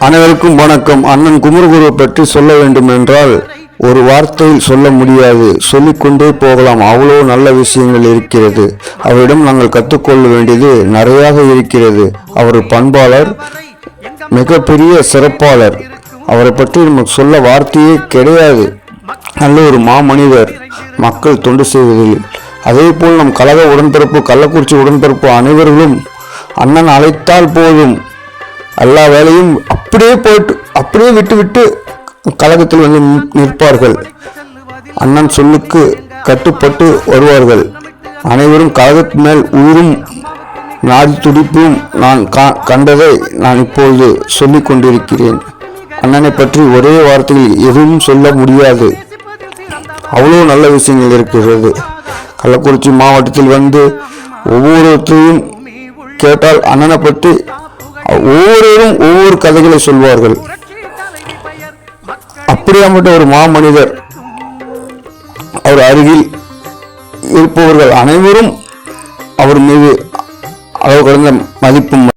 அனைவருக்கும் வணக்கம். அண்ணன் குமரகுருவை பற்றி சொல்ல வேண்டும் என்றால் ஒரு வார்த்தையில் சொல்ல முடியாது, சொல்லிக்கொண்டே போகலாம். அவ்வளோ நல்ல விஷயங்கள் இருக்கிறது. அவரிடம் நாங்கள் கற்றுக்கொள்ள வேண்டியது நிறையாக இருக்கிறது. அவர் பண்பாளர், மிகப்பெரிய சிறப்பாளர். அவரை பற்றி நமக்கு சொல்ல வார்த்தையே கிடையாது. நல்ல ஒரு மாமனிதர், மக்கள் தொண்டு செய்வதில். அதே போல் நம் கழக உடன்பிறப்பு, கள்ளக்குறிச்சி உடன்பிறப்பு அனைவர்களும் அண்ணன் அழைத்தால் போதும் எல்லா வேலையும் அப்படியே விட்டு கழகத்தில் வந்து நிற்பார்கள். அண்ணன் சொல்லுக்கு கட்டுப்பட்டு வருவார்கள். அனைவரும் கழகத்தின் மேல் உயிரும் நாடி துடிப்பும் நான் கண்டதை நான் இப்பொழுது சொல்லிக் கொண்டிருக்கிறேன். அண்ணனை பற்றி ஒரே வார்த்தையில் எதுவும் சொல்ல முடியாது. அவ்வளோ நல்ல விஷயங்கள் இருக்கிறது. கள்ளக்குறிச்சி மாவட்டத்தில் வந்து ஒவ்வொருத்தரையும் கேட்டால் அண்ணனை பற்றி ஒவ்வொருவரும் ஒவ்வொரு கதைகளை சொல்வார்கள். அப்படியாப்பட்ட ஒரு மாமனிதர். அவர் அருகில் இருப்பவர்கள் அனைவரும் அவர் மீது அளவு கடந்த மதிப்பும்